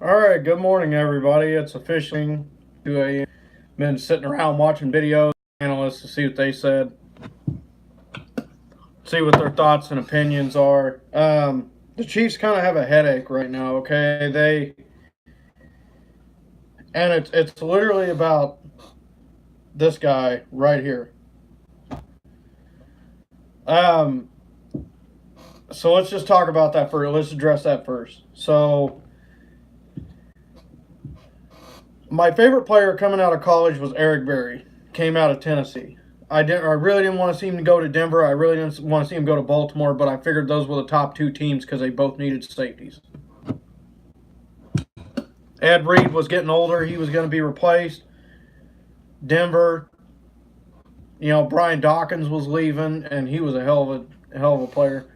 All right, good morning, everybody. It's officially 2 a.m. Been sitting around watching videos, analysts to see what they said, see what their thoughts and opinions are. The Chiefs kind of have a headache right now. Okay, it's literally about this guy right here. Um, so let's just talk about that first. Let's address that first. So my favorite player coming out of college was Eric Berry. Came out of Tennessee. I really didn't want to see him go to Denver. I really didn't want to see him go to Baltimore, but I figured those were the top two teams because they both needed safeties. Ed Reed was getting older. He was going to be replaced. Denver, Brian Dawkins was leaving, and he was a hell of a player.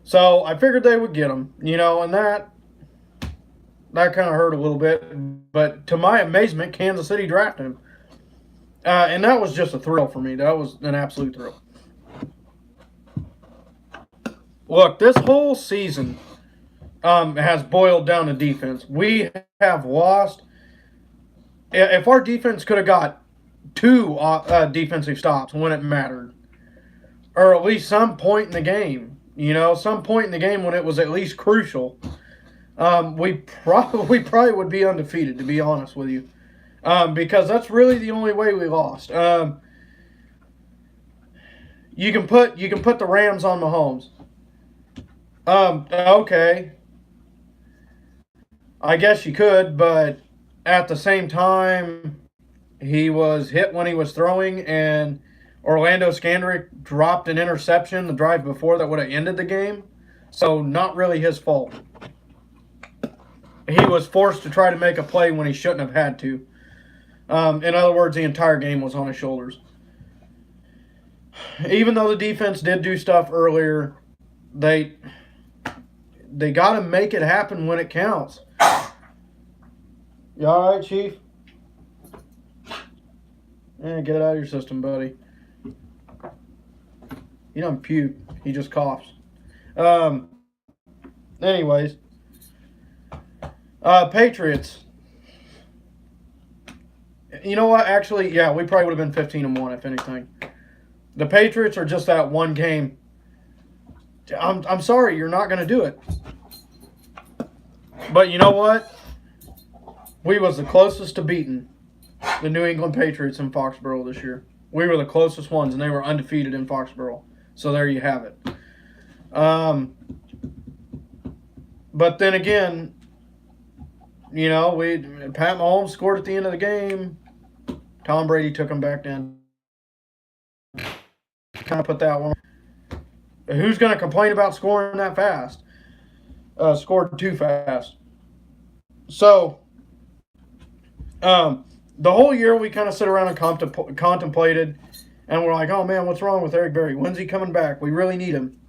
So I figured they would get him, and that kind of hurt a little bit. But to my amazement, Kansas City drafted him. And that was just a thrill for me. That was an absolute thrill. Look, this whole season has boiled down to defense. We have lost. If our defense could have got two defensive stops when it mattered, or at least some point in the game, some point in the game when it was at least crucial, we probably would be undefeated, to be honest with you. Because that's really the only way we lost. You can put the Rams on Mahomes. Okay, I guess you could, but at the same time, he was hit when he was throwing, and Orlando Scandrick dropped an interception the drive before that would have ended the game. So not really his fault. He was forced to try to make a play when he shouldn't have had to. In other words, the entire game was on his shoulders. Even though the defense did do stuff earlier, they got to make it happen when it counts. You all right, Chief? Yeah, get it out of your system, buddy. He don't puke. He just coughs. Anyways, Patriots. You know what? Actually, yeah, we probably would have been 15-1 if anything. The Patriots are just that one game. I'm sorry, you're not going to do it. But you know what? We was the closest to beating the New England Patriots in Foxborough this year. We were the closest ones, and they were undefeated in Foxborough. So there you have it. But then again, Pat Mahomes scored at the end of the game. Tom Brady took him back down. Kind of put that one. Who's going to complain about scoring that fast? Scored too fast. So, the whole year we kind of sit around and contemplated, and we're like, oh man, what's wrong with Eric Berry? When's he coming back? We really need him.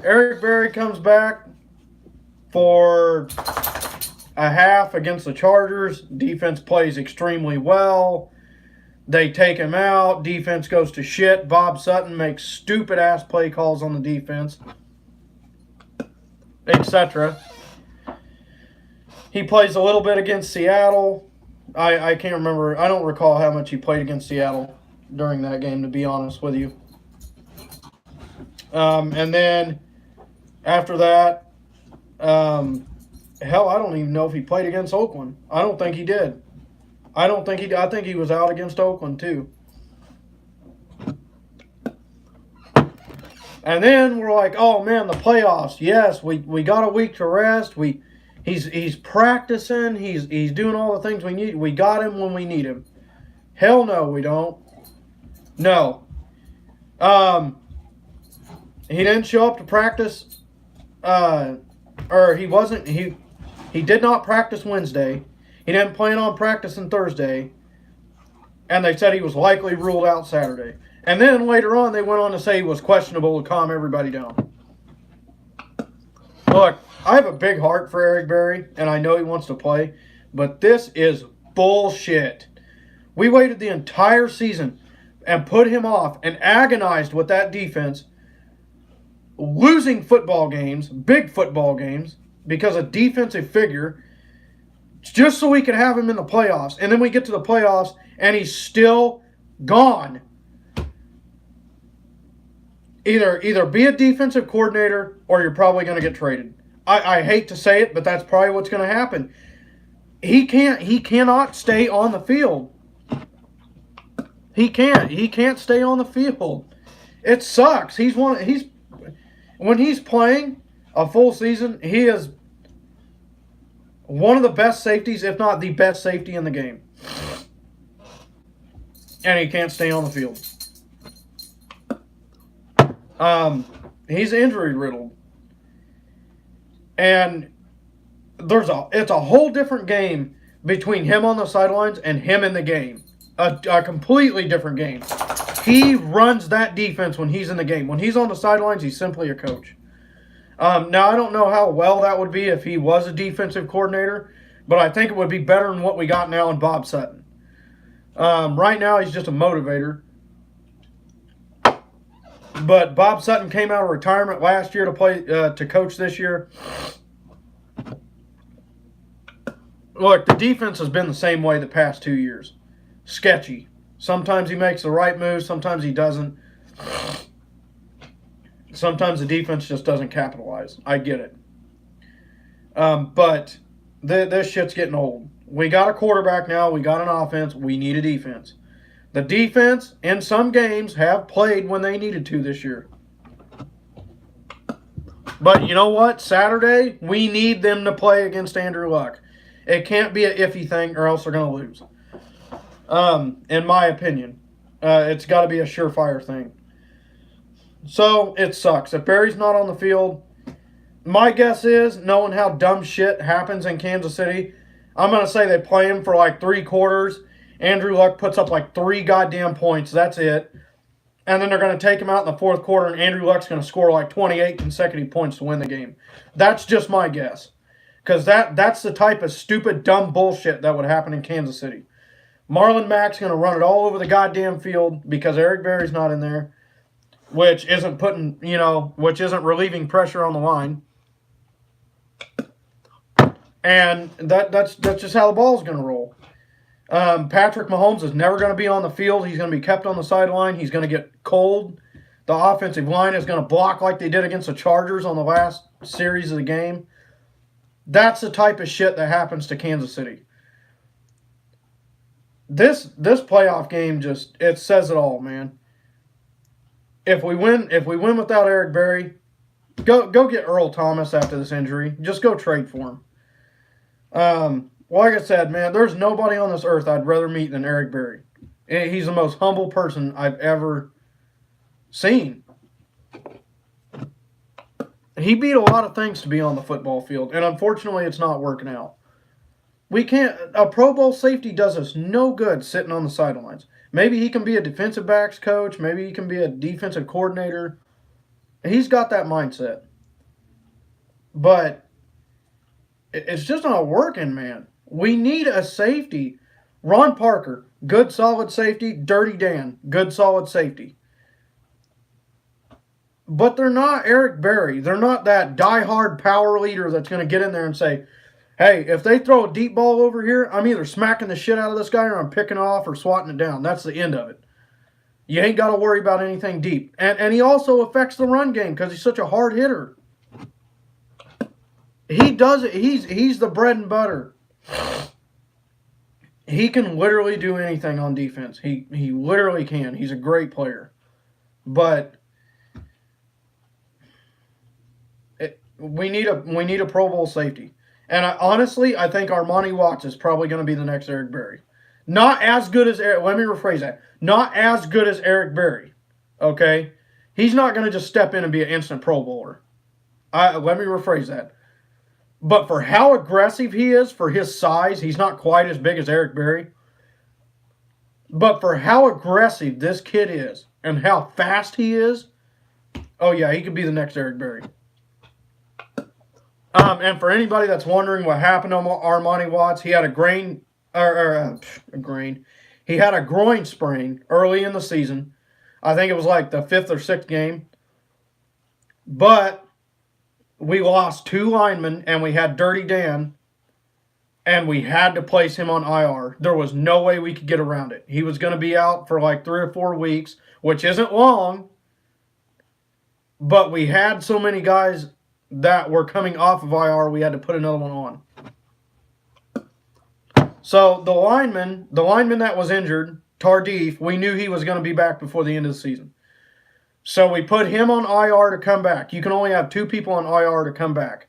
Eric Berry comes back for a half against the Chargers. Defense plays extremely well. They take him out. Defense goes to shit. Bob Sutton makes stupid-ass play calls on the defense, etc. He plays a little bit against Seattle. I can't remember. I don't recall how much he played against Seattle during that game, to be honest with you. And then after that, hell, I don't even know if he played against Oakland. I don't think he did. I think he was out against Oakland too. And then we're like, oh man, the playoffs. Yes, we got a week to rest. He's practicing. He's doing all the things we need. We got him when we need him. Hell no, we don't. No. He didn't show up to practice. Or he wasn't. He did not practice Wednesday. He didn't plan on practicing Thursday, and they said he was likely ruled out Saturday. And then later on, they went on to say he was questionable to calm everybody down. Look, I have a big heart for Eric Berry, and I know he wants to play, but this is bullshit. We waited the entire season and put him off and agonized with that defense, losing football games, big football games, because a defensive figure, just so we can have him in the playoffs. And then we get to the playoffs and he's still gone. Either be a defensive coordinator or you're probably going to get traded. I hate to say it, but that's probably what's going to happen. He cannot stay on the field. He can't stay on the field. It sucks. When he's playing a full season, he is one of the best safeties, if not the best safety in the game. And he can't stay on the field. He's injury riddled. And it's a whole different game between him on the sidelines and him in the game. A completely different game. He runs that defense when he's in the game. When he's on the sidelines, he's simply a coach. Now, I don't know how well that would be if he was a defensive coordinator, but I think it would be better than what we got now in Bob Sutton. Right now, he's just a motivator. But Bob Sutton came out of retirement last year to coach this year. Look, the defense has been the same way the past 2 years. Sketchy. Sometimes he makes the right move, sometimes he doesn't. Sometimes the defense just doesn't capitalize. I get it. But this shit's getting old. We got a quarterback now. We got an offense. We need a defense. The defense, in some games, have played when they needed to this year. But you know what? Saturday, we need them to play against Andrew Luck. It can't be an iffy thing or else they're going to lose. In my opinion. It's got to be a surefire thing. So, it sucks. If Barry's not on the field, my guess is, knowing how dumb shit happens in Kansas City, I'm going to say they play him for like 3 quarters. Andrew Luck puts up like 3 goddamn points. That's it. And then they're going to take him out in the 4th quarter, and Andrew Luck's going to score like 28 consecutive points to win the game. That's just my guess. Because that's the type of stupid, dumb bullshit that would happen in Kansas City. Marlon Mack's going to run it all over the goddamn field because Eric Berry's not in there, which isn't relieving pressure on the line. And that's just how the ball's going to roll. Patrick Mahomes is never going to be on the field. He's going to be kept on the sideline. He's going to get cold. The offensive line is going to block like they did against the Chargers on the last series of the game. That's the type of shit that happens to Kansas City. This playoff game it says it all, man. If we win without Eric Berry, go get Earl Thomas after this injury. Just go trade for him. Like I said, man, there's nobody on this earth I'd rather meet than Eric Berry. He's the most humble person I've ever seen. He beat a lot of things to be on the football field, and unfortunately it's not working out. A Pro Bowl safety does us no good sitting on the sidelines. Maybe he can be a defensive backs coach. Maybe he can be a defensive coordinator. He's got that mindset. But it's just not working, man. We need a safety. Ron Parker, good solid safety. Dirty Dan, good solid safety. But they're not Eric Berry. They're not that diehard power leader that's going to get in there and say, hey, if they throw a deep ball over here, I'm either smacking the shit out of this guy or I'm picking it off or swatting it down. That's the end of it. You ain't got to worry about anything deep. And he also affects the run game because he's such a hard hitter. He does it. He's the bread and butter. He can literally do anything on defense. He literally can. He's a great player. But we need a Pro Bowl safety. And honestly, I think Armani Watts is probably going to be the next Eric Berry. Not as good as Eric. Let me rephrase that. Not as good as Eric Berry. Okay? He's not going to just step in and be an instant Pro Bowler. Let me rephrase that. But for how aggressive he is, for his size, he's not quite as big as Eric Berry. But for how aggressive this kid is and how fast he is, oh yeah, he could be the next Eric Berry. And for anybody that's wondering what happened to Armani Watts, he had a groin sprain early in the season. I think it was like the 5th or 6th game. But we lost 2 linemen, and we had Dirty Dan, and we had to place him on IR. There was no way we could get around it. He was going to be out for like 3 or 4 weeks, which isn't long, but we had so many guys that were coming off of IR, we had to put another one on. So the lineman that was injured, Tardif, we knew he was going to be back before the end of the season. So we put him on IR to come back. You can only have 2 people on IR to come back.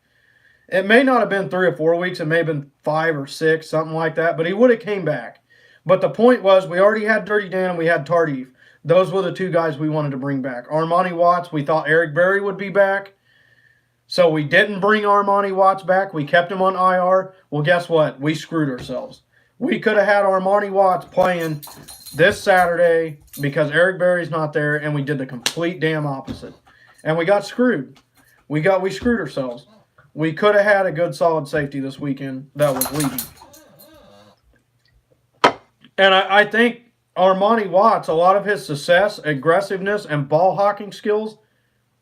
It may not have been 3 or 4 weeks. It may have been 5 or 6, something like that. But he would have came back. But the point was, we already had Dirty Dan and we had Tardif. Those were the 2 guys we wanted to bring back. Armani Watts, we thought Eric Berry would be back. So we didn't bring Armani Watts back. We kept him on IR. Well, guess what? We screwed ourselves. We could have had Armani Watts playing this Saturday because Eric Berry's not there, and we did the complete damn opposite. And we got screwed. We screwed ourselves. We could have had a good solid safety this weekend that was leading. And I think Armani Watts, a lot of his success, aggressiveness, and ball hawking skills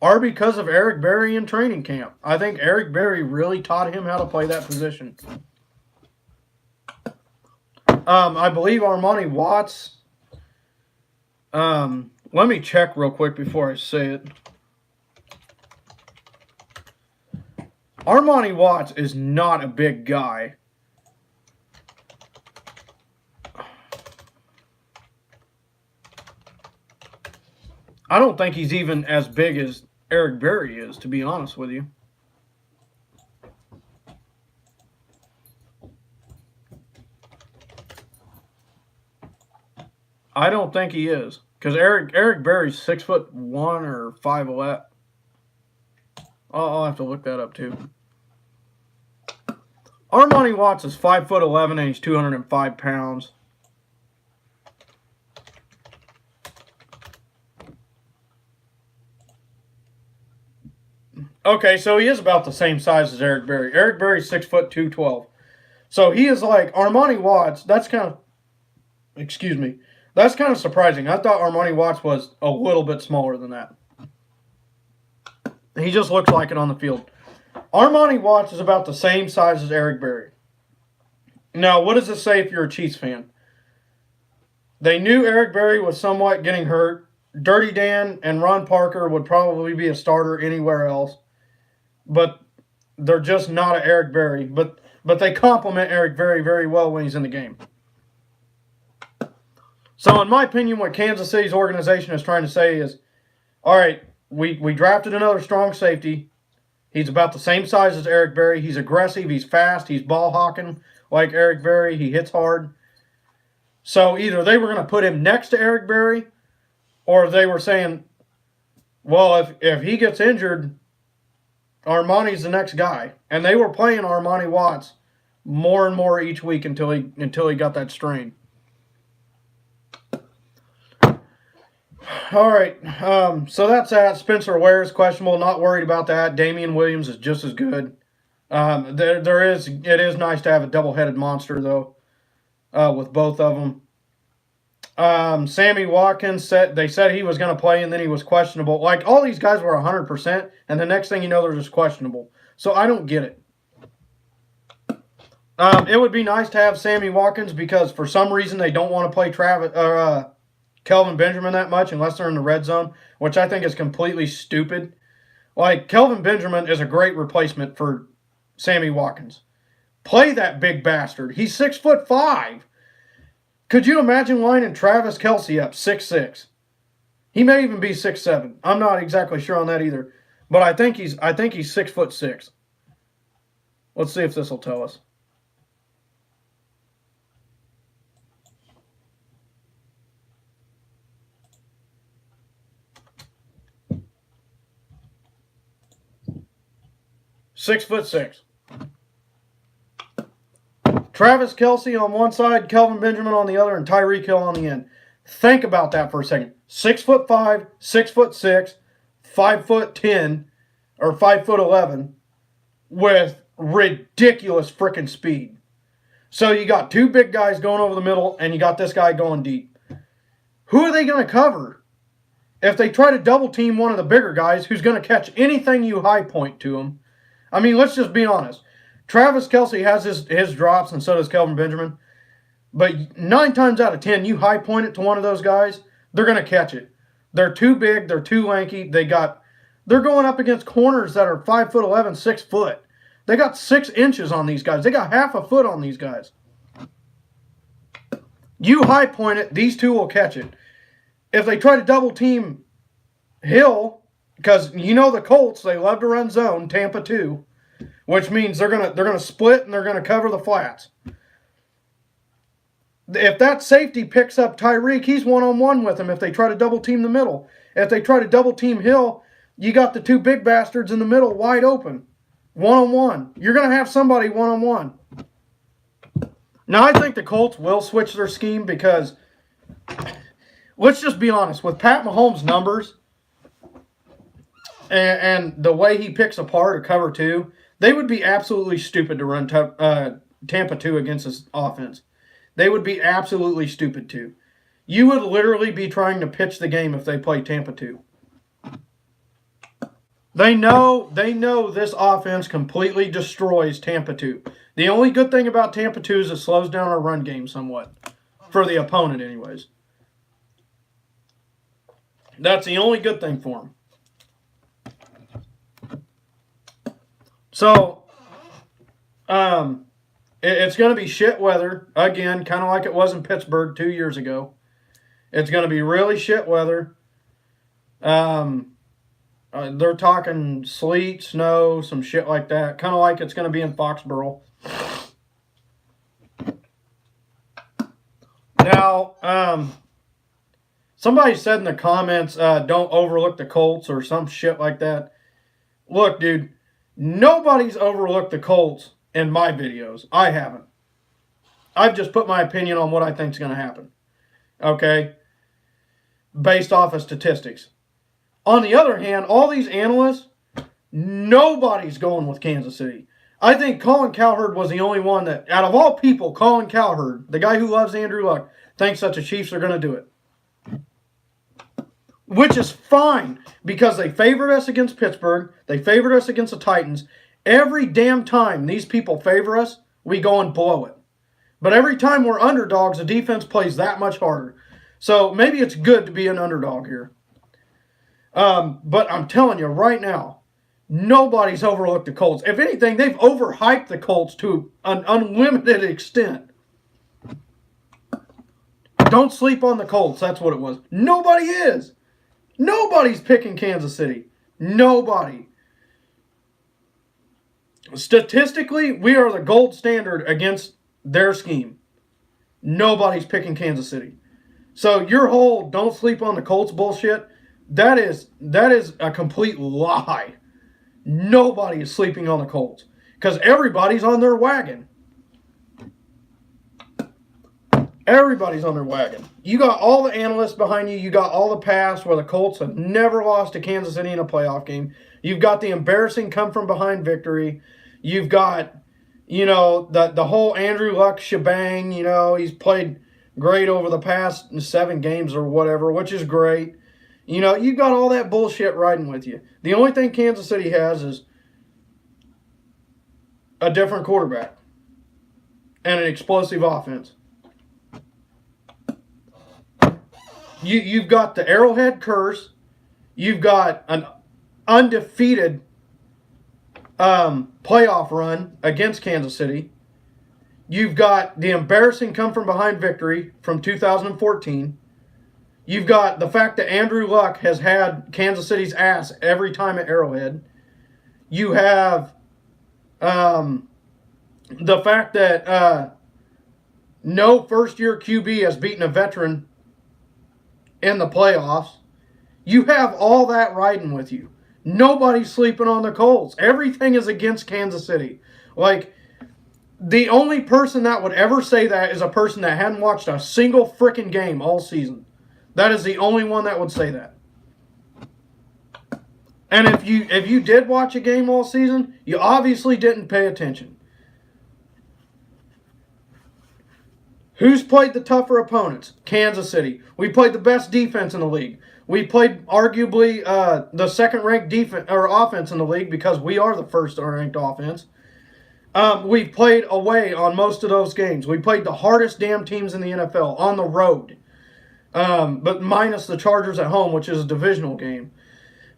are because of Eric Berry in training camp. I think Eric Berry really taught him how to play that position. I believe Armani Watts, let me check real quick before I say it. Armani Watts is not a big guy. I don't think he's even as big as Eric Berry is, to be honest with you. I don't think he is. Because Eric Berry's 6'1" or 5'11". I'll have to look that up too. Armani Watts is 5'11" and he's 205 pounds. Okay, so he is about the same size as Eric Berry. Eric Berry's 6'2", 212. So he is like Armani Watts. That's kind of, that's kind of surprising. I thought Armani Watts was a little bit smaller than that. He just looks like it on the field. Armani Watts is about the same size as Eric Berry. Now, what does this say if you're a Chiefs fan? They knew Eric Berry was somewhat getting hurt. Dirty Dan and Ron Parker would probably be a starter anywhere else. But they're just not an Eric Berry. But they complement Eric Berry very well when he's in the game. So, in my opinion, what Kansas City's organization is trying to say is, all right, we drafted another strong safety. He's about the same size as Eric Berry. He's aggressive. He's fast. He's ball hawking like Eric Berry. He hits hard. So, either they were going to put him next to Eric Berry, or they were saying, well, if he gets injured, Armani's the next guy. And they were playing Armani Watts more and more each week until he got that strain. All right, so that's that. Spencer Ware is questionable. Not worried about that. Damian Williams is just as good. It is nice to have a double-headed monster, though, with both of them. Sammy Watkins said he was going to play, and then he was questionable. Like, all these guys were 100%, and the next thing you know, they're just questionable. So I don't get it. It would be nice to have Sammy Watkins because for some reason they don't want to play Kelvin Benjamin that much unless they're in the red zone, which I think is completely stupid. Like, Kelvin Benjamin is a great replacement for Sammy Watkins. Play that big bastard. He's 6'5". Could you imagine lining Travis Kelce up 6'6"? He may even be 6'7". I'm not exactly sure on that either, but I think he's 6'6". Let's see if this will tell us. $6'6". Travis Kelce on one side, Kelvin Benjamin on the other, and Tyreek Hill on the end. Think about that for a second. 6'5", 6'6", 5'10", or 5'11", with ridiculous freaking speed. So you got 2 big guys going over the middle, and you got this guy going deep. Who are they going to cover? If they try to double team one of the bigger guys who's going to catch anything you high point to him, I mean, let's just be honest. Travis Kelce has his drops, and so does Kelvin Benjamin. But 9 times out of 10, you high point it to one of those guys, they're going to catch it. They're too big. They're too lanky. They're going up against corners that are 5'11", 6 foot. They got 6 inches on these guys. They got half a foot on these guys. You high point it, these two will catch it. If they try to double team Hill, because you know the Colts, they love to run zone, Tampa too, which means they're gonna split and they're gonna cover the flats. If that safety picks up Tyreek, he's one-on-one with him if they try to double team the middle. If they try to double team Hill, you got the 2 big bastards in the middle wide open. One-on-one. You're going to have somebody one-on-one. Now, I think the Colts will switch their scheme because, let's just be honest, with Pat Mahomes' numbers and the way he picks apart a cover 2, they would be absolutely stupid to run Tampa 2 against this offense. They would be absolutely stupid to. You would literally be trying to pitch the game if they play Tampa 2. They know this offense completely destroys Tampa 2. The only good thing about Tampa 2 is it slows down our run game somewhat. For the opponent, anyways. That's the only good thing for them. So, it's going to be shit weather, again, kind of like it was in Pittsburgh 2 years ago. It's going to be really shit weather. They're talking sleet, snow, some shit like that. Kind of like it's going to be in Foxborough. Now, somebody said in the comments, don't overlook the Colts or some shit like that. Look, dude, nobody's overlooked the Colts in my videos. I haven't. I've just put my opinion on what I think is going to happen. Okay? Based off of statistics. On the other hand, all these analysts, nobody's going with Kansas City. I think Colin Cowherd was the only one that, out of all people, Colin Cowherd, the guy who loves Andrew Luck, thinks that the Chiefs are going to do it. Which is fine, because they favored us against Pittsburgh. They favored us against the Titans. Every damn time these people favor us, we go and blow it. But every time we're underdogs, the defense plays that much harder. So maybe it's good to be an underdog here. But I'm telling you right now, nobody's overlooked the Colts. If anything, they've overhyped the Colts to an unlimited extent. Don't sleep on the Colts. That's what it was. Nobody is. Nobody's picking Kansas City. Nobody. Statistically, we are the gold standard against their scheme. Nobody's picking Kansas City. So your whole don't sleep on the Colts bullshit, that is a complete lie. Nobody is sleeping on the Colts because everybody's on their wagon. Everybody's on their wagon. You got all the analysts behind you. You got all the past where the Colts have never lost to Kansas City in a playoff game. You've got the embarrassing come-from-behind victory. You've got, the whole Andrew Luck shebang. He's played great over the past 7 games or whatever, which is great. You've got all that bullshit riding with you. The only thing Kansas City has is a different quarterback and an explosive offense. You've got the Arrowhead curse. You've got an undefeated playoff run against Kansas City. You've got the embarrassing come-from-behind victory from 2014. You've got the fact that Andrew Luck has had Kansas City's ass every time at Arrowhead. You have the fact that no first-year QB has beaten a veteran in the playoffs. You have all that riding with you. Nobody's sleeping on the Colts. Everything is against Kansas City. The only person that would ever say that is a person that hadn't watched a single freaking game all season. That is the only one that would say that. And if you did watch a game all season, you obviously didn't pay attention. Who's played the tougher opponents? Kansas City. We played the best defense in the league. We played arguably the second-ranked defense or offense in the league because we are the first-ranked offense. We played away on most of those games. We played the hardest damn teams in the NFL on the road, but minus the Chargers at home, which is a divisional game.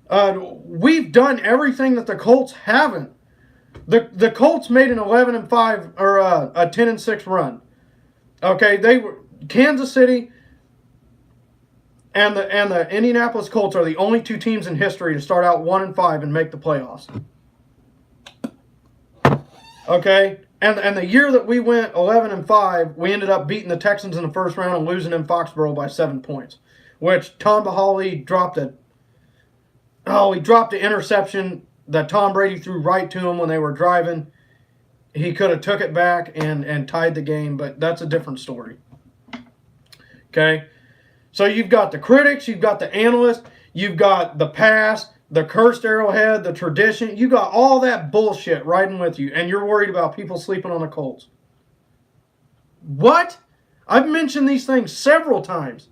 We've done everything that the Colts haven't. The Colts made an 11-5 or a 10-6 run. Okay, they were Kansas City and the Indianapolis Colts are the only two teams in history to start out 1-5 and make the playoffs. Okay, and the year that we went 11-5, we ended up beating the Texans in the first round and losing in Foxborough by 7 points, which Tom Bahali dropped an interception that Tom Brady threw right to him when they were driving. He could have took it back and tied the game, but that's a different story. Okay, so you've got the critics, you've got the analysts, you've got the past, the cursed arrowhead, the tradition. You got all that bullshit riding with you, and you're worried about people sleeping on the Colts. What? I've mentioned these things several times.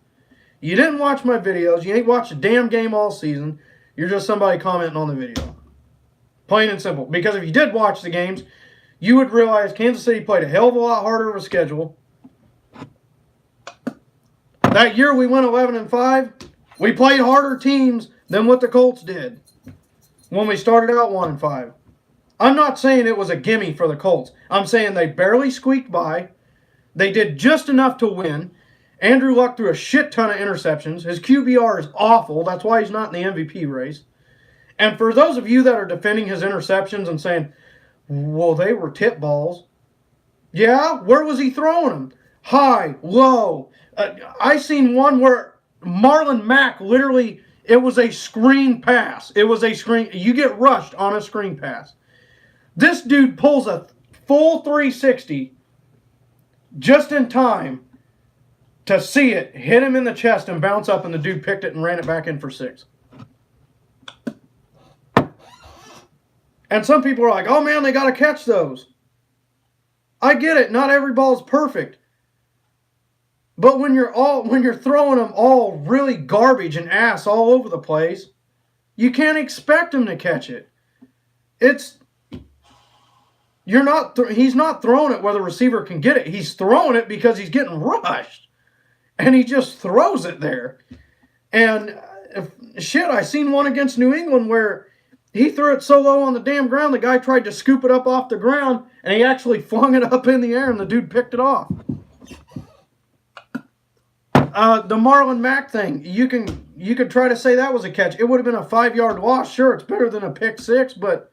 You didn't watch my videos. You ain't watched a damn game all season. You're just somebody commenting on the video. Plain and simple. Because if you did watch the games, you would realize Kansas City played a hell of a lot harder of a schedule. That year we went 11-5. We played harder teams than what the Colts did when we started out 1-5. I'm not saying it was a gimme for the Colts. I'm saying they barely squeaked by. They did just enough to win. Andrew Luck threw a shit ton of interceptions. His QBR is awful. That's why he's not in the MVP race. And for those of you that are defending his interceptions and saying, well, they were tip balls. Yeah, where was he throwing them? High, low. I seen one where Marlon Mack literally, it was a screen pass. It was a screen. You get rushed on a screen pass. This dude pulls a full 360 just in time to see it, hit him in the chest and bounce up, and the dude picked it and ran it back in for 6. And some people are like, oh man, they got to catch those. I get it. Not every ball is perfect. But when you're throwing them all really garbage and ass all over the place, you can't expect them to catch it. He's not throwing it where the receiver can get it. He's throwing it because he's getting rushed. And he just throws it there. And I seen one against New England where he threw it so low on the damn ground, the guy tried to scoop it up off the ground, and he actually flung it up in the air, and the dude picked it off. The Marlon Mack thing, you could try to say that was a catch. It would have been a 5-yard loss. Sure, it's better than a pick 6, but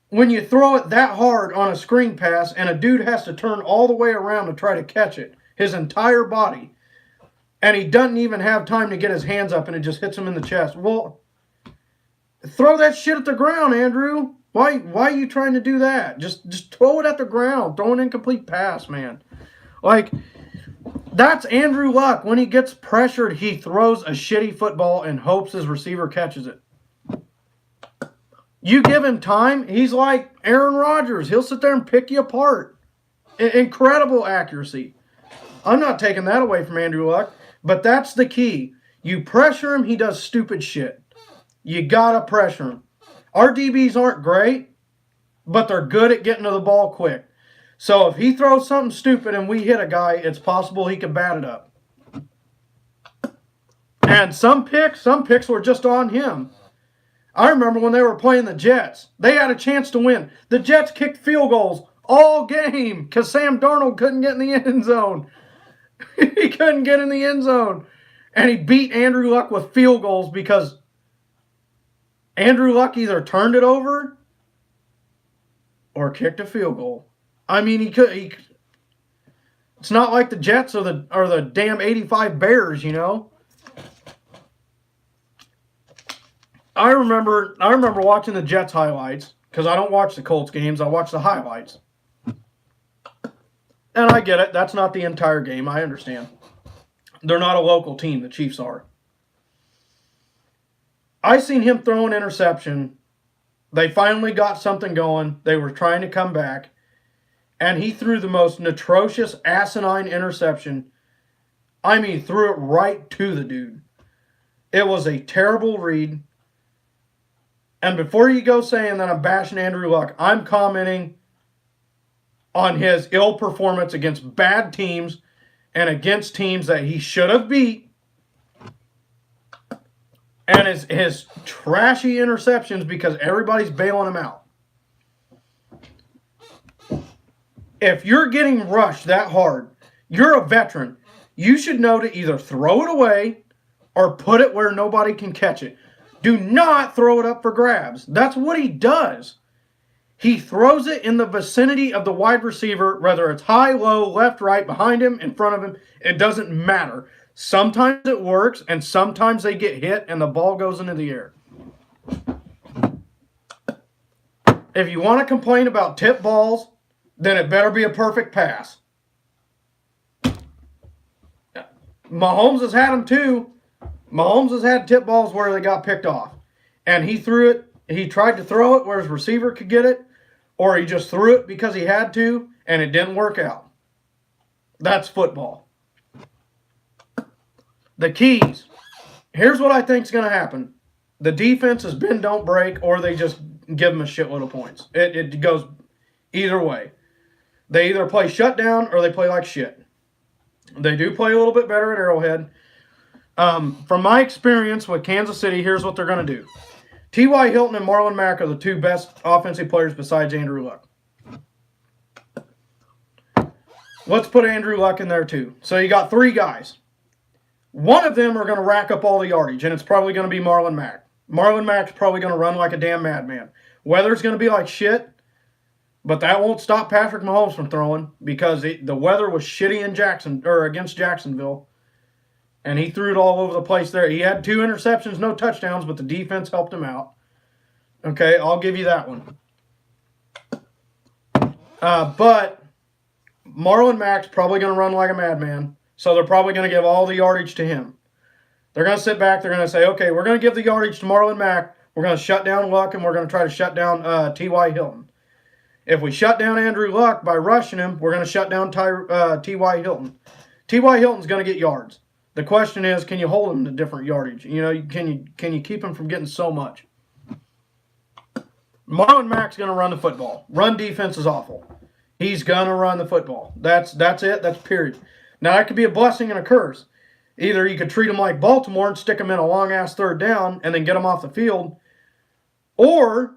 when you throw it that hard on a screen pass and a dude has to turn all the way around to try to catch it, his entire body, and he doesn't even have time to get his hands up and it just hits him in the chest. Well, throw that shit at the ground, Andrew. Why are you trying to do that? Just throw it at the ground. Throw an incomplete pass, man. Like, that's Andrew Luck. When he gets pressured, he throws a shitty football and hopes his receiver catches it. You give him time, he's like Aaron Rodgers. He'll sit there and pick you apart. Incredible accuracy. I'm not taking that away from Andrew Luck, but that's the key. You pressure him, he does stupid shit. You gotta pressure him. Our DBs aren't great, but they're good at getting to the ball quick. So if he throws something stupid and we hit a guy, it's possible he can bat it up. And some picks were just on him. I remember when they were playing the Jets. They had a chance to win. The Jets kicked field goals all game because Sam Darnold couldn't get in the end zone. He couldn't get in the end zone. And he beat Andrew Luck with field goals because Andrew Luck either turned it over or kicked a field goal. I mean, it's not like the Jets or the damn 85 Bears, you know. I remember watching the Jets highlights because I don't watch the Colts games. I watch the highlights. And I get it. That's not the entire game. I understand. They're not a local team. The Chiefs are. I seen him throw an interception. They finally got something going. They were trying to come back. And he threw the most atrocious, asinine interception. I mean, threw it right to the dude. It was a terrible read. And before you go saying that I'm bashing Andrew Luck, I'm commenting on his ill performance against bad teams and against teams that he should have beat. And his trashy interceptions because everybody's bailing him out. If you're getting rushed that hard, you're a veteran. You should know to either throw it away or put it where nobody can catch it. Do not throw it up for grabs. That's what he does. He throws it in the vicinity of the wide receiver, whether it's high, low, left, right, behind him, in front of him. It doesn't matter. Sometimes it works, and sometimes they get hit and the ball goes into the air. If you want to complain about tip balls, then it better be a perfect pass. Mahomes has had them too. Mahomes has had tip balls where they got picked off. And he threw it. He tried to throw it where his receiver could get it, or he just threw it because he had to, and it didn't work out. That's football. The keys. Here's what I think is going to happen. The defense is bend, don't break, or they just give them a shitload of points. It goes either way. They either play shutdown or they play like shit. They do play a little bit better at Arrowhead. From my experience with Kansas City, here's what they're going to do. T.Y. Hilton and Marlon Mack are the two best offensive players besides Andrew Luck. Let's put Andrew Luck in there too. So you got three guys. One of them are going to rack up all the yardage, and it's probably going to be Marlon Mack. Marlon Mack's probably going to run like a damn madman. Weather's going to be like shit, but that won't stop Patrick Mahomes from throwing because the weather was shitty in against Jacksonville, and he threw it all over the place there. He had 2 interceptions, no touchdowns, but the defense helped him out. Okay, I'll give you that one. But Marlon Mack's probably going to run like a madman, so they're probably going to give all the yardage to him. They're going to sit back. They're going to say, okay, we're going to give the yardage to Marlon Mack. We're going to shut down Luck, and we're going to try to shut down T.Y. Hilton. If we shut down Andrew Luck by rushing him, we're going to shut down T.Y. Hilton. T.Y. Hilton's going to get yards. The question is, can you hold him to different yardage? You know, can you keep him from getting so much? Marlon Mack's going to run the football. Run defense is awful. He's going to run the football. That's it. That's period. Now, that could be a blessing and a curse. Either you could treat him like Baltimore and stick him in a long-ass third down and then get him off the field, or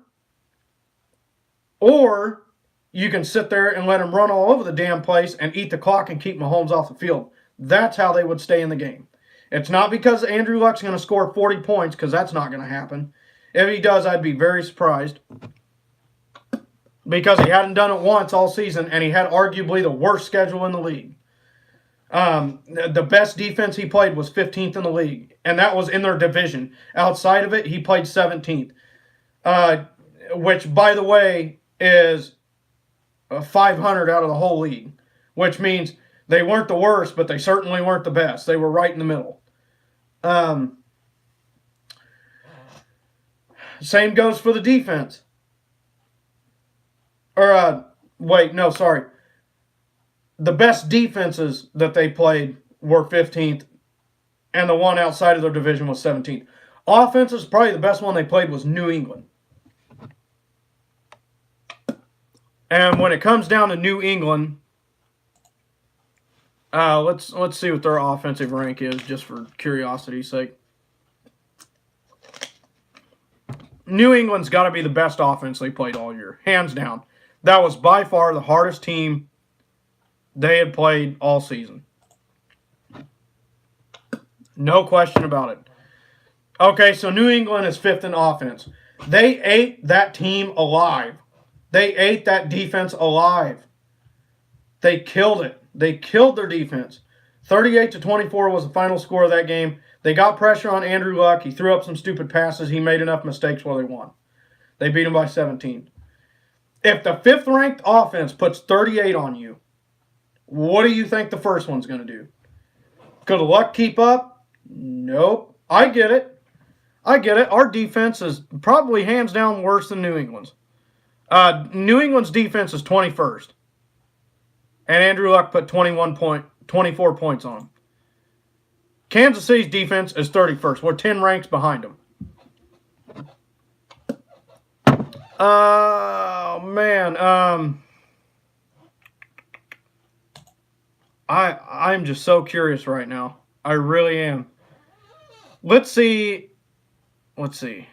you can sit there and let him run all over the damn place and eat the clock and keep Mahomes off the field. That's how they would stay in the game. It's not because Andrew Luck's going to score 40 points, because that's not going to happen. If he does, I'd be very surprised, because he hadn't done it once all season, and he had arguably the worst schedule in the league. The best defense he played was 15th in the league, and that was in their division. Outside of it, he played 17th, which, by the way, is 500 out of the whole league, which means they weren't the worst, but they certainly weren't the best. They were right in the middle. Same goes for the defense. The best defenses that they played were 15th, and the one outside of their division was 17th. Offenses, probably the best one they played was New England. And when it comes down to New England, let's see what their offensive rank is, just for curiosity's sake. New England's got to be the best offense they played all year, hands down. That was by far the hardest team they had played all season. No question about it. Okay, so New England is 5th in offense. They ate that team alive. They ate that defense alive. They killed it. They killed their defense. 38-24 was the final score of that game. They got pressure on Andrew Luck. He threw up some stupid passes. He made enough mistakes while they won. They beat him by 17. If the 5th-ranked offense puts 38 on you, what do you think the first one's going to do? Could Luck keep up? Nope. I get it. Our defense is probably hands down worse than New England's. New England's defense is 21st. And Andrew Luck put 24 points on him. Kansas City's defense is 31st. We're 10 ranks behind them. Oh, man. I'm just so curious right now. I really am. Let's see. Let's see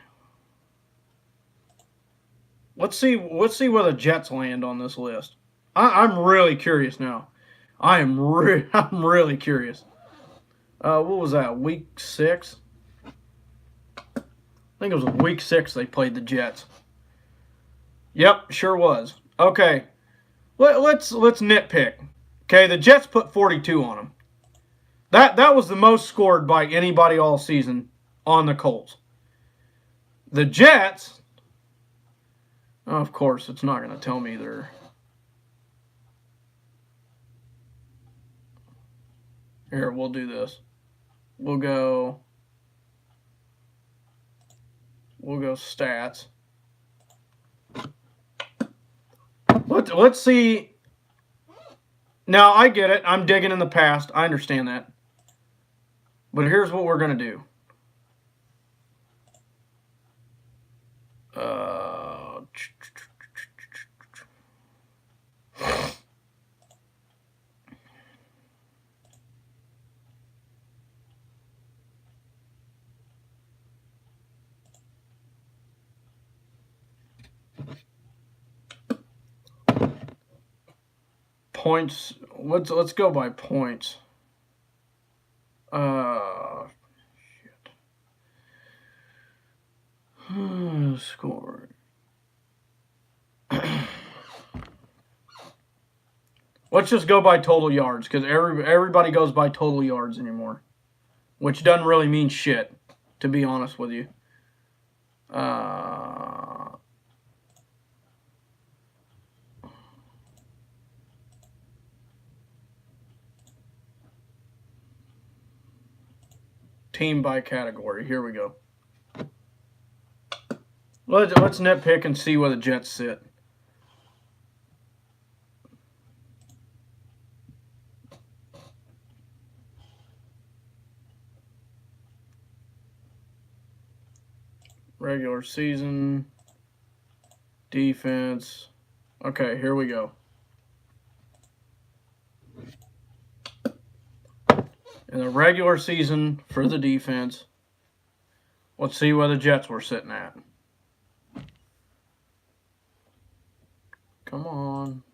where the Jets land on this list. I'm really curious now. I'm really curious. What was that? Week 6? I think it was week 6 they played the Jets. Yep, sure was. Okay, let's nitpick. Okay, the Jets put 42 on them. That was the most scored by anybody all season on the Colts. The Jets, of course, it's not going to tell me they're. Here, we'll do this. We'll go stats. Let's see. Now, I get it. I'm digging in the past. I understand that. But here's what we're going to do. Points. Let's go by points. Shit. Score. Let's just go by total yards, because everybody goes by total yards anymore, which doesn't really mean shit, to be honest with you. Team by category. Here we go. Let's nitpick and see where the Jets sit. Regular season, defense. Okay, here we go. In the regular season for the defense, let's see where the Jets were sitting at. Come on.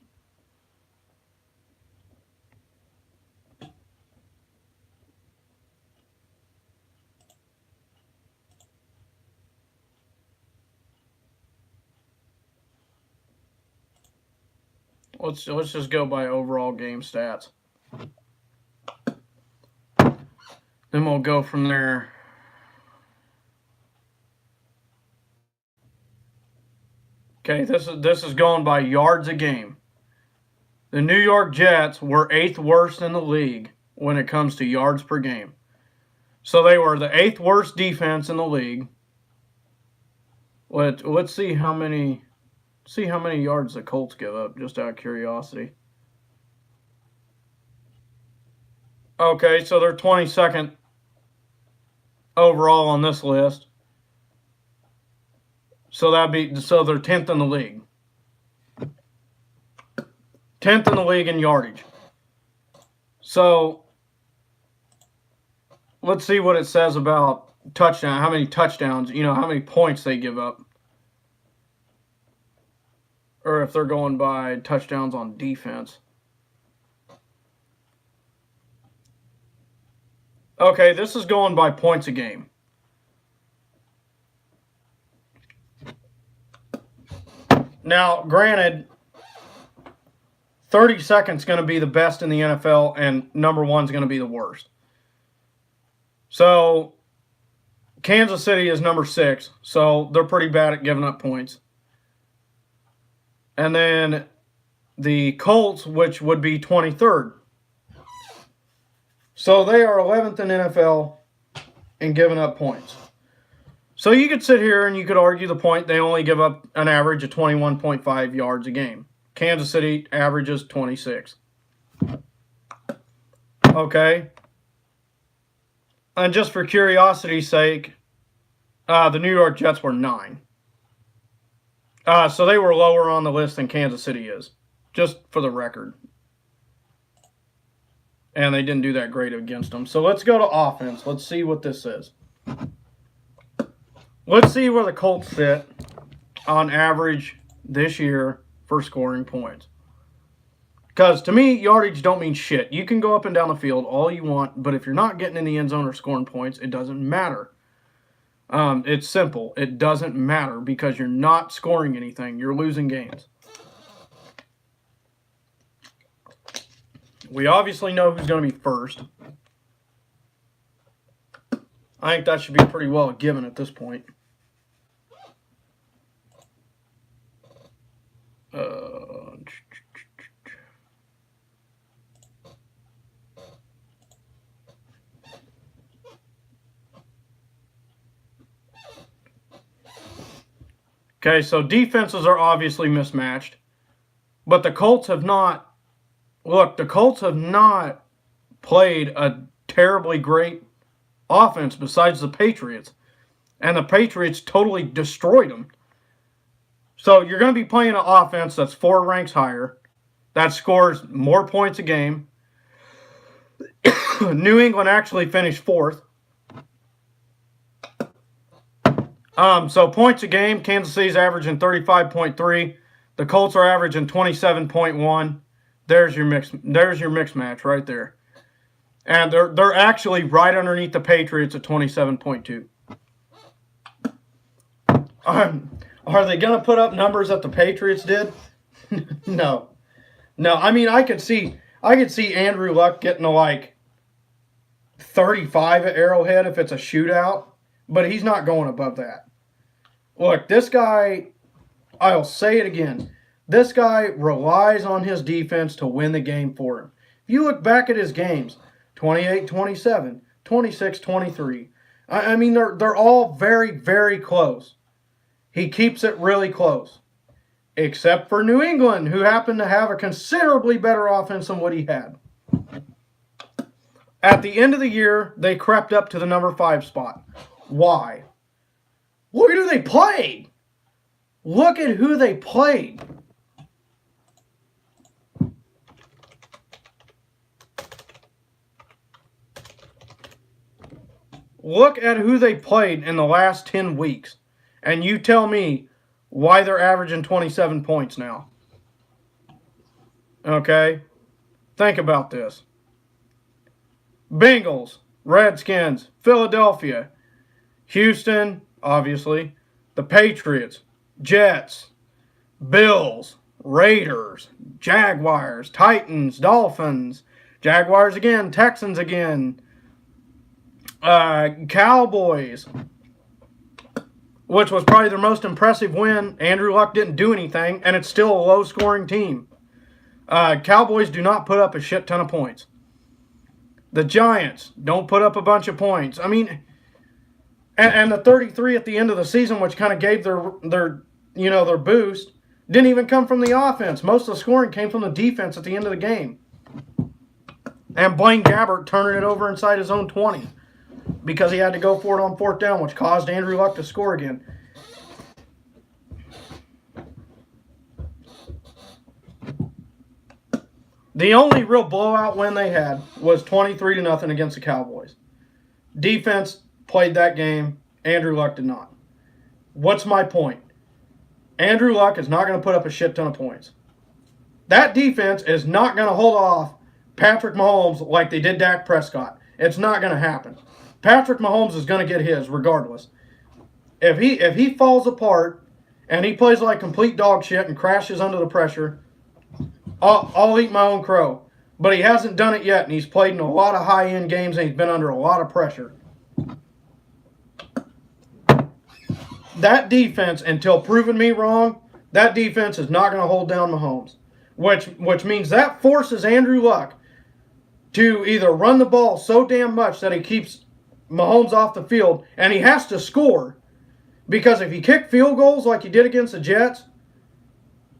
Let's just go by overall game stats. Then we'll go from there. Okay, this is going by yards a game. The New York Jets were 8th worst in the league when it comes to yards per game. So they were the 8th worst defense in the league. Let's see how many yards the Colts give up, just out of curiosity. Okay, so they're 22nd overall on this list. So they're 10th in the league. 10th in the league in yardage. So let's see what it says about touchdown. How many touchdowns? How many points they give up, or if they're going by touchdowns on defense. Okay, this is going by points a game. Now, granted, 32nd is going to be the best in the NFL, and number 1 is going to be the worst. So, Kansas City is number 6, so they're pretty bad at giving up points. And then the Colts, which would be 23rd. So they are 11th in NFL in giving up points. So you could sit here and you could argue the point they only give up an average of 21.5 yards a game. Kansas City averages 26. Okay. And just for curiosity's sake, the New York Jets were 9. So they were lower on the list than Kansas City is, just for the record. And they didn't do that great against them. So let's go to offense. Let's see what this is. Let's see where the Colts sit on average this year for scoring points. Because to me, yardage don't mean shit. You can go up and down the field all you want, but if you're not getting in the end zone or scoring points, it doesn't matter. It's simple. It doesn't matter because you're not scoring anything. You're losing games. We obviously know who's going to be first. I think that should be pretty well given at this point. Okay, so defenses are obviously mismatched. But the Colts have not... Look, the Colts have not played a terribly great offense besides the Patriots. And the Patriots totally destroyed them. So you're going to be playing an offense that's 4 ranks higher, that scores more points a game. New England actually finished 4th. So points a game, Kansas City's averaging 35.3. The Colts are averaging 27.1. There's your mix match right there. And they're actually right underneath the Patriots at 27.2. Are they going to put up numbers that the Patriots did? No. No, I mean I could see Andrew Luck getting to like 35 at Arrowhead if it's a shootout, but he's not going above that. Look, this guy, I'll say it again, this guy relies on his defense to win the game for him. If you look back at his games, 28-27, 26-23, I mean, they're all very, very close. He keeps it really close. Except for New England, who happened to have a considerably better offense than what he had. At the end of the year, they crept up to the number 5 spot. Why? Look at who they played. Look at who they played. Look at who they played in the last 10 weeks. And you tell me why they're averaging 27 points now. Okay? Think about this. Bengals, Redskins, Philadelphia, Houston, obviously, the Patriots, Jets, Bills, Raiders, Jaguars, Titans, Dolphins, Jaguars again, Texans again, Cowboys, which was probably their most impressive win. Andrew Luck didn't do anything, and it's still a low-scoring team. Cowboys do not put up a shit ton of points. The Giants don't put up a bunch of points. I mean, and the 33 at the end of the season, which kind of gave their boost, didn't even come from the offense. Most of the scoring came from the defense at the end of the game. And Blaine Gabbert turning it over inside his own 20 because he had to go for it on 4th down, which caused Andrew Luck to score again. The only real blowout win they had was 23-0 against the Cowboys. Defense played that game. Andrew Luck did not. What's my point? Andrew Luck is not going to put up a shit ton of points. That defense is not going to hold off Patrick Mahomes like they did Dak Prescott. It's not going to happen. Patrick Mahomes is going to get his regardless. If he falls apart and he plays like complete dog shit and crashes under the pressure, I'll eat my own crow. But he hasn't done it yet, and he's played in a lot of high-end games, and he's been under a lot of pressure. That defense, until proving me wrong, that defense is not going to hold down Mahomes. Which means that forces Andrew Luck to either run the ball so damn much that he keeps Mahomes off the field, and he has to score. Because if he kick field goals like he did against the Jets,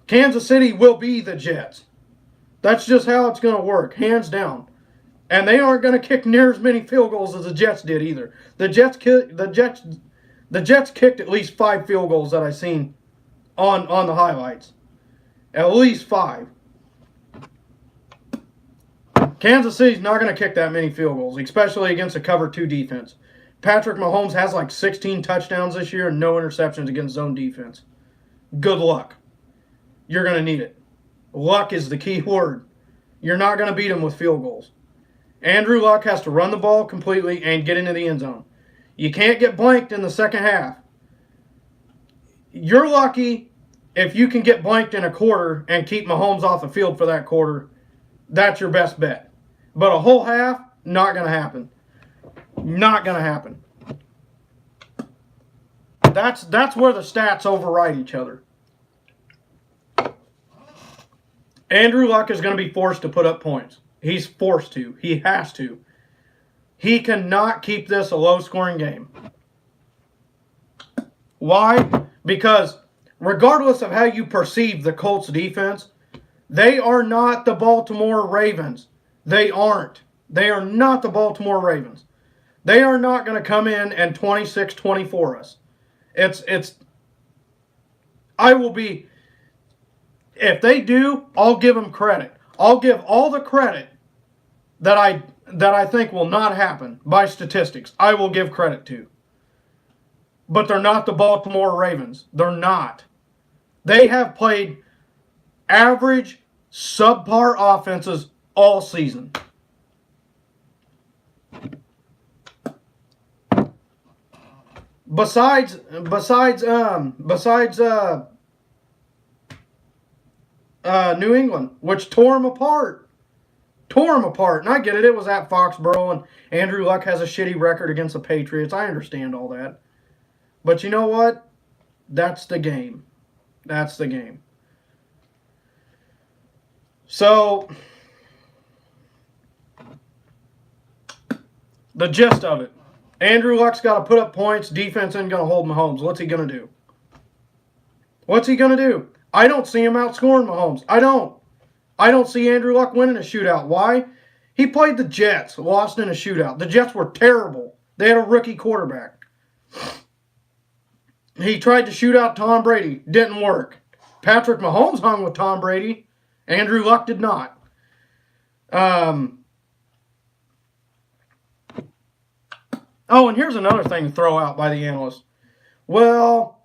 Kansas City will be the Jets. That's just how it's going to work, hands down. And they aren't going to kick near as many field goals as the Jets did either. The Jets kicked at least 5 field goals that I seen on the highlights. At least 5. Kansas City's not going to kick that many field goals, especially against a cover 2 defense. Patrick Mahomes has like 16 touchdowns this year and no interceptions against zone defense. Good luck. You're going to need it. Luck is the key word. You're not going to beat him with field goals. Andrew Luck has to run the ball completely and get into the end zone. You can't get blanked in the second half. You're lucky if you can get blanked in a quarter and keep Mahomes off the field for that quarter. That's your best bet. But a whole half, not going to happen. Not going to happen. That's where the stats override each other. Andrew Luck is going to be forced to put up points. He's forced to. He has to. He cannot keep this a low-scoring game. Why? Because regardless of how you perceive the Colts defense, they are not the Baltimore Ravens. They aren't. They are not the Baltimore Ravens. They are not going to come in and 26-24 us. I will be, if they do, I'll give them credit. I'll give all the credit that I think will not happen by statistics. I will give credit to. But they're not the Baltimore Ravens. They're not. They have played average, subpar offenses all season. Besides New England, which tore them apart. And I get it. It was at Foxborough, and Andrew Luck has a shitty record against the Patriots. I understand all that. But you know what? That's the game. That's the game. So, the gist of it. Andrew Luck's got to put up points. Defense ain't going to hold Mahomes. What's he going to do? What's he going to do? I don't see him outscoring Mahomes. I don't see Andrew Luck winning a shootout. Why? He played the Jets, lost in a shootout. The Jets were terrible. They had a rookie quarterback. He tried to shoot out Tom Brady. Didn't work. Patrick Mahomes hung with Tom Brady. Andrew Luck did not. Oh, and here's another thing to throw out by the analysts. Well,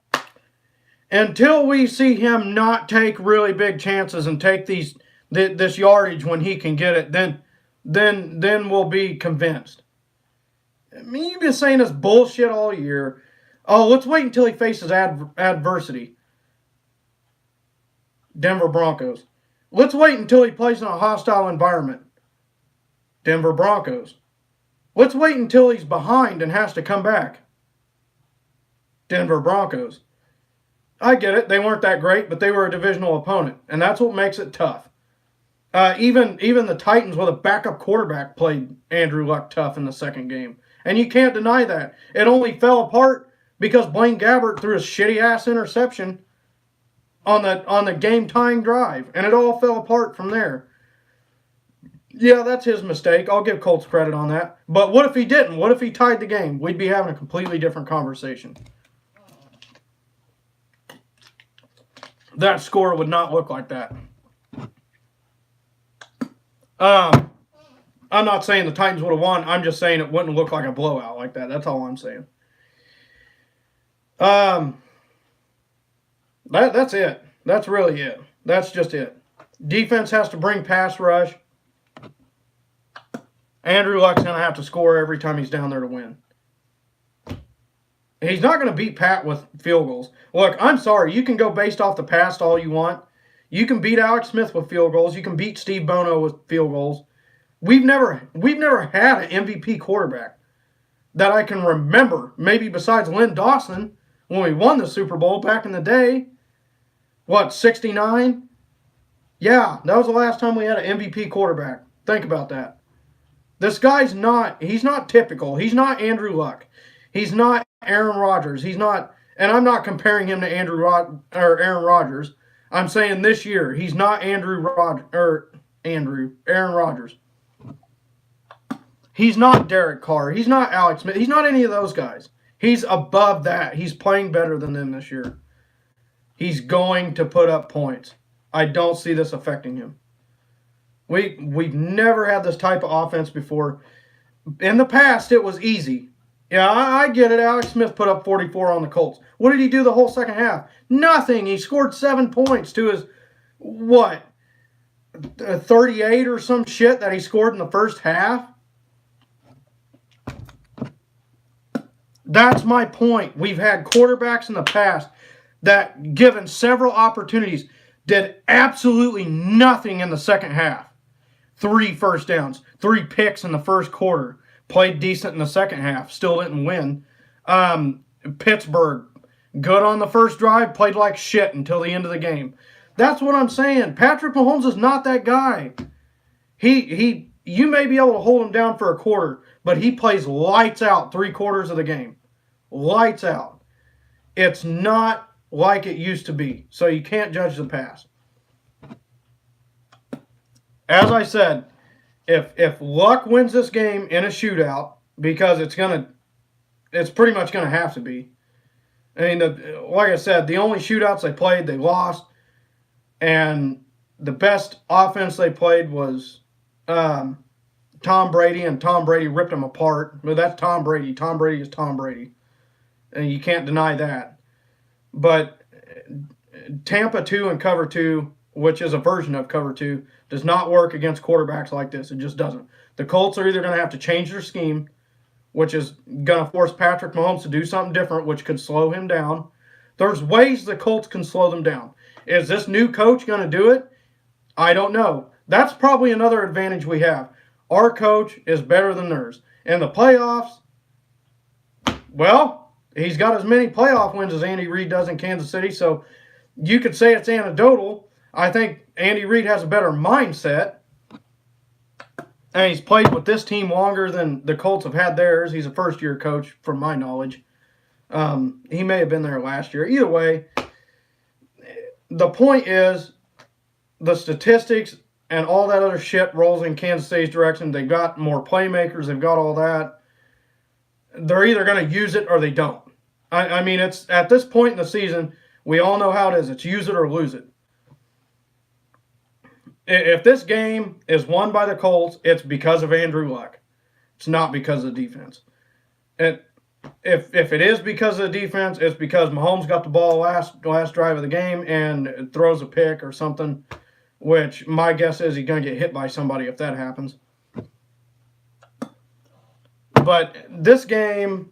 until we see him not take really big chances and take this yardage when he can get it, then we'll be convinced. I mean, you've been saying this bullshit all year. Oh, let's wait until he faces adversity. Denver Broncos. Let's wait until he plays in a hostile environment. Denver Broncos. Let's wait until he's behind and has to come back. Denver Broncos. I get it. They weren't that great, but they were a divisional opponent, and that's what makes it tough. Even the Titans with a backup quarterback played Andrew Luck tough in the second game, and you can't deny that. It only fell apart because Blaine Gabbert threw a shitty-ass interception on the game-tying drive, and it all fell apart from there. Yeah, that's his mistake. I'll give Colts credit on that. But what if he didn't? What if he tied the game? We'd be having a completely different conversation. That score would not look like that. I'm not saying the Titans would have won. I'm just saying it wouldn't look like a blowout like that. That's all I'm saying. That's it. That's really it. That's just it. Defense has to bring pass rush. Andrew Luck's going to have to score every time he's down there to win. He's not going to beat Pat with field goals. Look, I'm sorry. You can go based off the past all you want. You can beat Alex Smith with field goals. You can beat Steve Bono with field goals. We've never had an MVP quarterback that I can remember, maybe besides Lynn Dawson, when we won the Super Bowl back in the day. What, 69? Yeah, that was the last time we had an MVP quarterback. Think about that. This guy's he's not typical. He's not Andrew Luck. He's not Aaron Rodgers. He's not, and I'm not comparing him to Aaron Rodgers. I'm saying this year, he's not Aaron Rodgers. He's not Derek Carr. He's not Alex Smith. He's not any of those guys. He's above that. He's playing better than them this year. He's going to put up points. I don't see this affecting him. We've never had this type of offense before. In the past, it was easy. Yeah, I get it. Alex Smith put up 44 on the Colts. What did he do the whole second half? Nothing. He scored 7 points to his, 38 or some shit that he scored in the first half? That's my point. We've had quarterbacks in the past that, given several opportunities, did absolutely nothing in the second half. 3 first downs, 3 picks in the first quarter. Played decent in the second half, still didn't win. Pittsburgh, good on the first drive, played like shit until the end of the game. That's what I'm saying. Patrick Mahomes is not that guy. You may be able to hold him down for a quarter, but he plays lights out 3/4 of the game. Lights out. It's not like it used to be, so you can't judge the past. As I said, if Luck wins this game in a shootout, because it's pretty much gonna have to be. I mean, like I said, the only shootouts they played, they lost, and the best offense they played was Tom Brady, and Tom Brady ripped them apart. But that's Tom Brady. Tom Brady is Tom Brady, and you can't deny that. But Tampa 2 and cover 2, which is a version of cover 2, does not work against quarterbacks like this. It just doesn't. The Colts are either going to have to change their scheme, which is going to force Patrick Mahomes to do something different, which could slow him down. There's ways the Colts can slow them down. Is this new coach going to do it? I don't know. That's probably another advantage we have. Our coach is better than theirs. In the playoffs, well, he's got as many playoff wins as Andy Reid does in Kansas City, so you could say it's anecdotal. I think Andy Reid has a better mindset, and he's played with this team longer than the Colts have had theirs. He's a first-year coach, from my knowledge. He may have been there last year. Either way, the point is the statistics and all that other shit rolls in Kansas City's direction. They've got more playmakers. They've got all that. They're either going to use it or they don't. I mean, it's at this point in the season, we all know how it is. It's use it or lose it. If this game is won by the Colts, it's because of Andrew Luck. It's not because of the defense. If it is because of the defense, it's because Mahomes got the ball last drive of the game and throws a pick or something, which my guess is he's going to get hit by somebody if that happens. But this game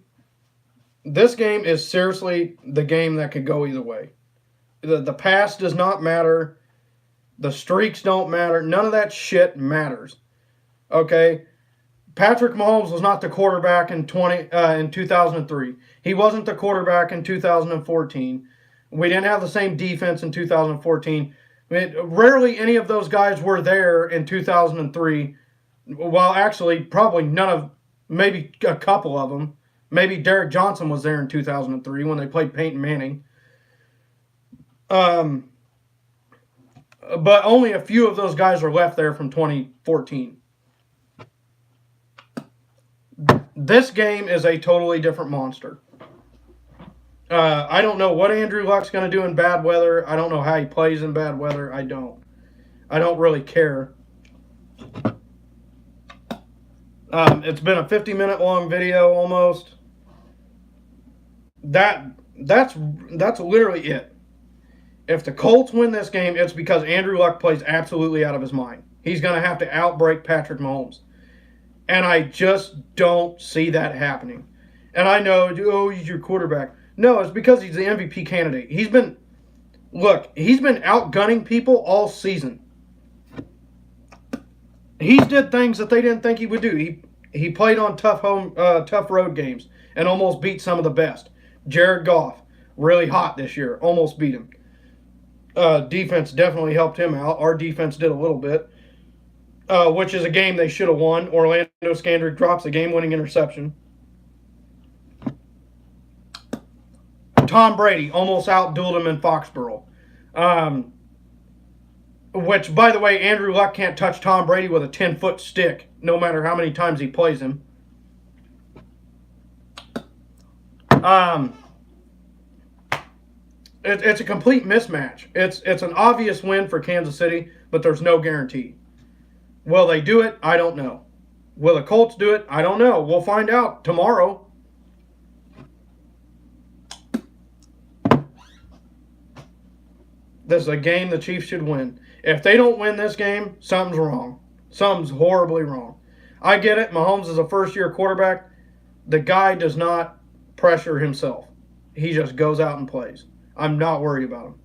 is seriously the game that could go either way. The past does not matter. The streaks don't matter. None of that shit matters. Okay? Patrick Mahomes was not the quarterback in 2003. He wasn't the quarterback in 2014. We didn't have the same defense in 2014. I mean, rarely any of those guys were there in 2003. Well, actually, probably none of, maybe a couple of them. Maybe Derek Johnson was there in 2003 when they played Peyton Manning. But only a few of those guys are left there from 2014. This game is a totally different monster. I don't know what Andrew Luck's going to do in bad weather. I don't know how he plays in bad weather. I don't really care. It's been a 50-minute long video almost. That's literally it. If the Colts win this game, it's because Andrew Luck plays absolutely out of his mind. He's going to have to outbreak Patrick Mahomes. And I just don't see that happening. And I know, he's your quarterback. No, it's because he's the MVP candidate. He's been outgunning people all season. He's did things that they didn't think he would do. He played on tough road games and almost beat some of the best. Jared Goff, really hot this year, almost beat him. Defense definitely helped him out. Our defense did a little bit, which is a game they should have won. Orlando Scandrick drops a game-winning interception. Tom Brady almost outdueled him in Foxborough. Which, by the way, Andrew Luck can't touch Tom Brady with a 10-foot stick, no matter how many times he plays him. It's a complete mismatch. It's an obvious win for Kansas City, but there's no guarantee. Will they do it? I don't know. Will the Colts do it? I don't know. We'll find out tomorrow. This is a game the Chiefs should win. If they don't win this game, something's wrong. Something's horribly wrong. I get it. Mahomes is a first-year quarterback. The guy does not pressure himself. He just goes out and plays. I'm not worried about him.